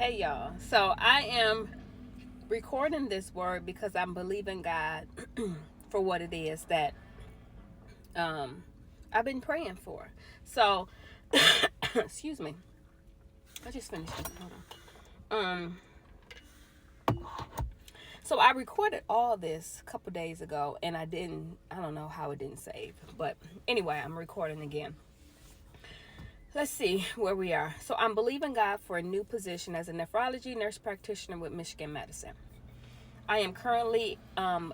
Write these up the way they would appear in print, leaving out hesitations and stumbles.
Hey y'all. So I am recording this word because I'm believing God for what it is that um I've been praying for. So excuse me. I just finished it. Hold on. So I recorded all this a couple days ago and I don't know how it didn't save. But anyway, I'm recording again. Let's see where we are. So I'm believing God for a new position as a nephrology nurse practitioner with Michigan Medicine. I am currently on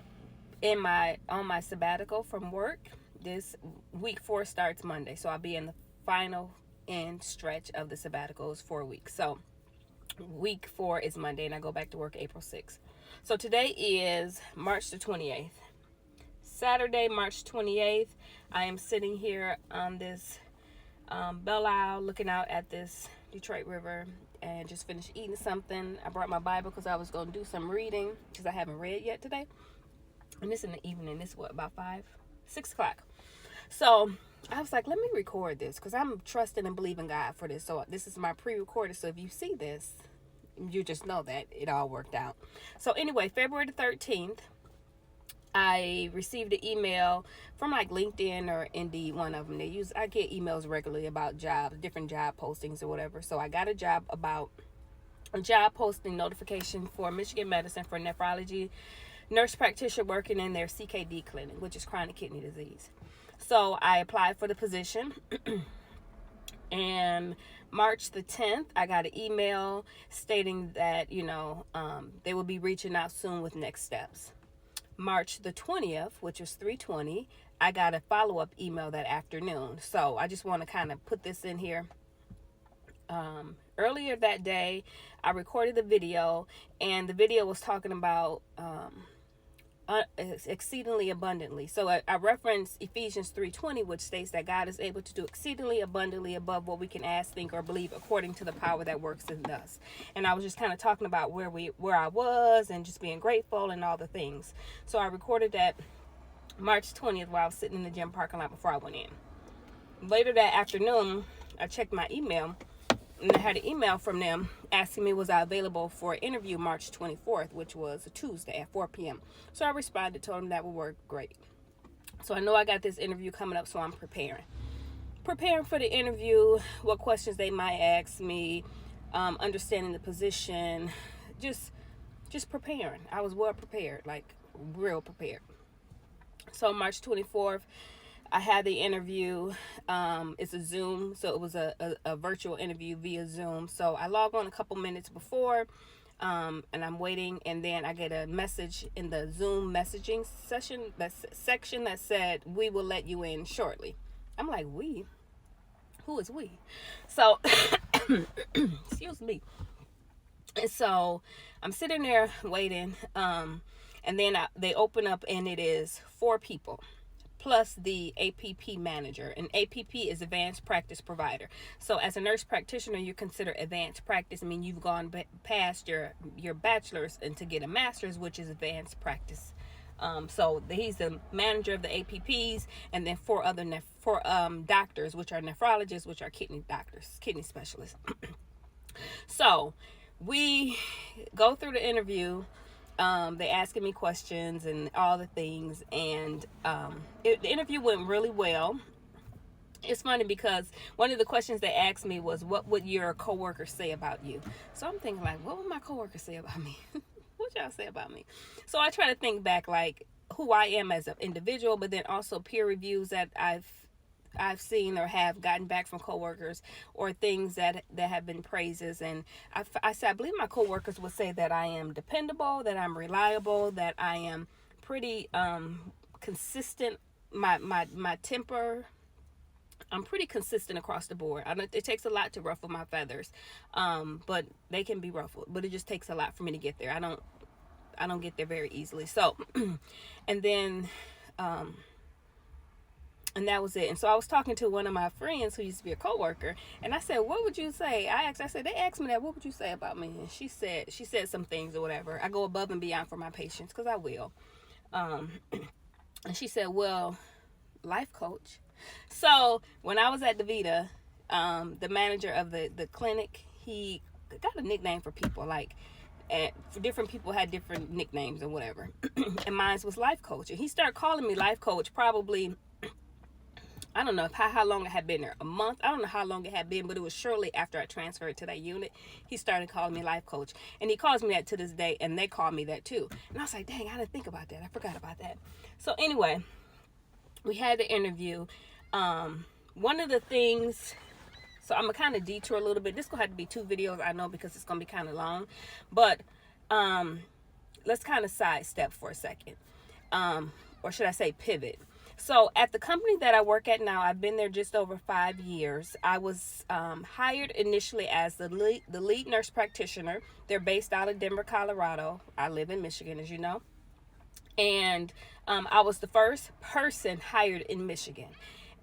my sabbatical from work. This week 4 starts Monday, so I'll be in the final end stretch of the sabbatical. Is 4 weeks. So week 4 is Monday, and I go back to work April 6th. So today is March the 28th. Saturday, March 28th. I am sitting here on this Belle Isle, looking out at this Detroit River, and just finished eating something. I brought my Bible because I was going to do some reading because I haven't read yet today. And this in the evening. This what, about 6 o'clock. So I was like, let me record this because I'm trusting and believing God for this. So this is my pre-recorded. So if you see this, you just know that it all worked out. So anyway, February the 13th, I received an email from like LinkedIn or Indeed, one of them. I get emails regularly about jobs, different job postings or whatever. So I got a job posting notification for Michigan Medicine for nephrology nurse practitioner working in their CKD clinic, which is chronic kidney disease. So I applied for the position. And March the 10th, I got an email stating that, they will be reaching out soon with next steps. March the 20th, which was 3/20, I got a follow-up email that afternoon. So I just want to kind of put this in here. Earlier that day, I recorded the video, and the video was talking about exceedingly abundantly. So I referenced Ephesians 3:20, which states that God is able to do exceedingly abundantly above what we can ask, think, or believe, according to the power that works in us. And I was just kind of talking about where I was and just being grateful and all the things. So I recorded that March 20th while I was sitting in the gym parking lot before I went in. Later that afternoon, I checked my email, and I had an email from them asking me was I available for an interview March 24th, which was a Tuesday at 4 p.m. So I responded, told them that would work great. So I know I got this interview coming up, so I'm preparing for the interview, what questions they might ask me, understanding the position, just preparing. I was well prepared, like real prepared. So March 24th, I had the interview. It's a Zoom, so it was a virtual interview via Zoom. So I log on a couple minutes before, and I'm waiting, and then I get a message in the Zoom messaging section that said, "We will let you in shortly." I'm like, "We? Who is we?" So, excuse me. And so I'm sitting there waiting, and then they open up, and it is 4 people plus the APP manager. And APP is Advanced Practice Provider. So as a nurse practitioner, you're considered advanced practice. I mean, you've gone past your bachelor's and to get a master's, which is advanced practice. So he's the manager of the APPs, and then 4 other doctors, which are nephrologists, which are kidney doctors, kidney specialists. So we go through the interview. They asking me questions and all the things, and the interview went really well. It's funny because one of the questions they asked me was, what would your coworkers say about you? So I'm thinking, like, what would my coworkers say about me? What y'all say about me? So I try to think back, like, who I am as an individual, but then also peer reviews that I've seen or have gotten back from coworkers, or things that have been praises. And I said, I believe my coworkers would say that I am dependable, that I'm reliable, that I am pretty consistent. My temper, I'm pretty consistent across the board. It takes a lot to ruffle my feathers, but they can be ruffled. But it just takes a lot for me to get there. I don't get there very easily. So, and then. And that was it. And so I was talking to one of my friends who used to be a coworker, and I said, "What would you say?" I said, "They asked me that. What would you say about me?" And she said some things or whatever. I go above and beyond for my patients because I will. And she said, "Well, life coach." So when I was at DaVita, the manager of the clinic, he got a nickname for people, like, and for different people had different nicknames or whatever. And mine was Life Coach. And he started calling me Life Coach probably, I don't know how long I had been there, a month. I don't know how long it had been, but it was shortly after I transferred to that unit. He started calling me Life Coach, and he calls me that to this day, and they call me that too. And I was like, dang, I didn't think about that. I forgot about that. So anyway, we had the interview. One of the things, so I'm gonna kind of detour a little bit. This gonna have to be 2 videos, I know, because it's gonna be kind of long, but let's kind of sidestep for a second, or should I say pivot. So at the company that I work at now, I've been there just over 5 years. I was hired initially as the lead nurse practitioner. They're based out of Denver, Colorado. I live in Michigan, as you know. And I was the first person hired in Michigan.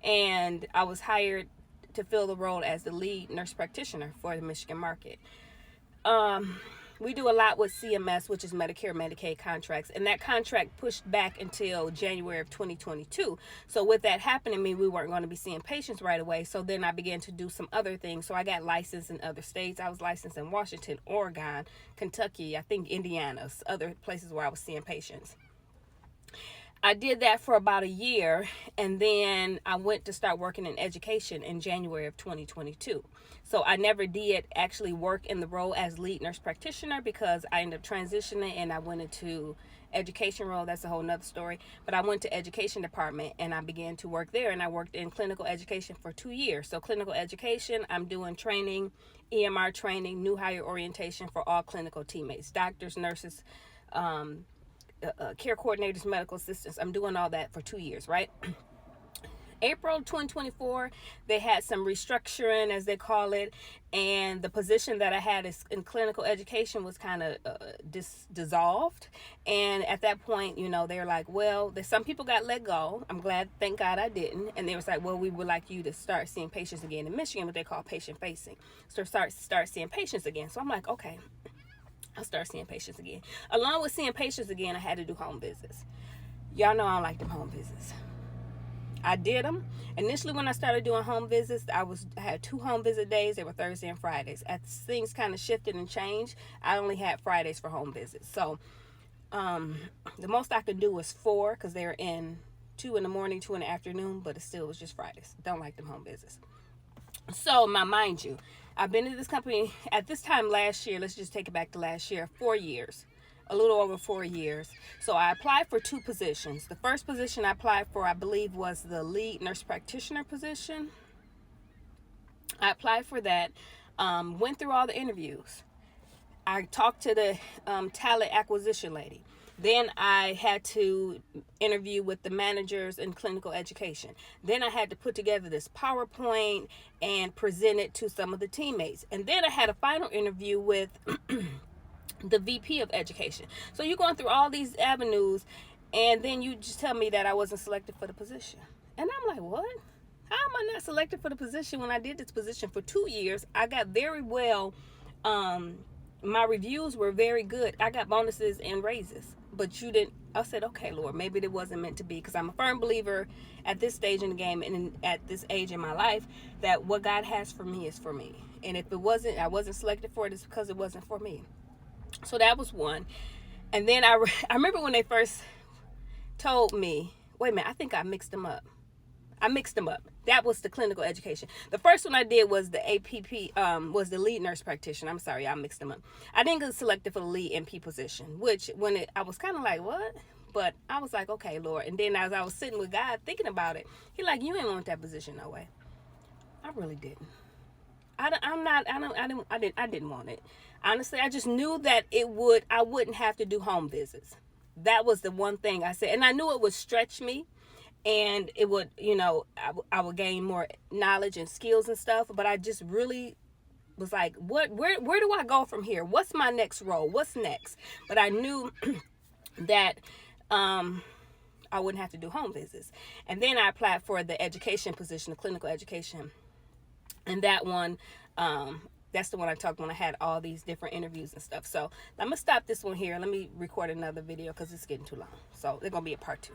And I was hired to fill the role as the lead nurse practitioner for the Michigan market. We do a lot with CMS, which is Medicare, Medicaid contracts, and that contract pushed back until January of 2022. So with that happening, we weren't going to be seeing patients right away. So then I began to do some other things. So I got licensed in other states. I was licensed in Washington, Oregon, Kentucky, I think Indiana, other places where I was seeing patients. I did that for about a year, and then I went to start working in education in January of 2022. So I never did actually work in the role as lead nurse practitioner because I ended up transitioning and I went into education role. That's a whole nother story. But I went to education department and I began to work there, and I worked in clinical education for 2 years. So clinical education, I'm doing training, EMR training, new hire orientation for all clinical teammates, doctors, nurses, care coordinators, medical assistants. I'm doing all that for 2 years, right? April 2024, they had some restructuring, as they call it, and the position that I had in clinical education was kind of dissolved. And at that point, they're like, well, some people got let go. I'm glad, thank God I didn't. And they was like, well, we would like you to start seeing patients again in Michigan, what they call patient facing. So start seeing patients again. So I'm like, okay, I'll start seeing patients again. Along with seeing patients again, I had to do home visits. Y'all know I don't like them home visits. I did them. Initially, when I started doing home visits, I had 2 home visit days. They were Thursday and Fridays. As things kind of shifted and changed, I only had Fridays for home visits. So the most I could do was 4 because they were in 2 in the morning, 2 in the afternoon, but it still was just Fridays. Don't like them home visits. So, mind you, I've been in this company at this time last year. Let's just take it back to last year, 4 years. A little over 4 years. So I applied for 2 positions. The first position I applied for, I believe, was the lead nurse practitioner position. I applied for that, went through all the interviews. I talked to the talent acquisition lady. Then I had to interview with the managers in clinical education. Then I had to put together this PowerPoint and present it to some of the teammates. And then I had a final interview with the VP of education. So you're going through all these avenues, and then you just tell me that I wasn't selected for the position. And I'm like, what? How am I not selected for the position when I did this position for 2 years? I got very well, my reviews were very good. I got bonuses and raises, but you didn't. I said, okay, Lord, maybe it wasn't meant to be, because I'm a firm believer at this stage in the game and at this age in my life that what God has for me is for me. And if it wasn't, I wasn't selected for it, it's because it wasn't for me. So that was one. And then I remember when they first told me, wait a minute, I think I mixed them up. That was the clinical education. The first one I did was the APP, was the lead nurse practitioner. I'm sorry, I mixed them up. I didn't get selected for the lead NP position, which I was kind of like, what? But I was like, okay, Lord. And then as I was sitting with God thinking about it, He like, you ain't want that position, no way. I really didn't. I didn't want it. Honestly, I just knew that I wouldn't have to do home visits. That was the one thing I said. And I knew it would stretch me, and it would, I would gain more knowledge and skills and stuff. But I just really was like, where do I go from here? What's my next role? What's next? But I knew that I wouldn't have to do home visits. And then I applied for the education position, the clinical education. And that one, that's the one I talked when I had all these different interviews and stuff. So I'm going to stop this one here. Let me record another video because it's getting too long. So they're going to be a part 2.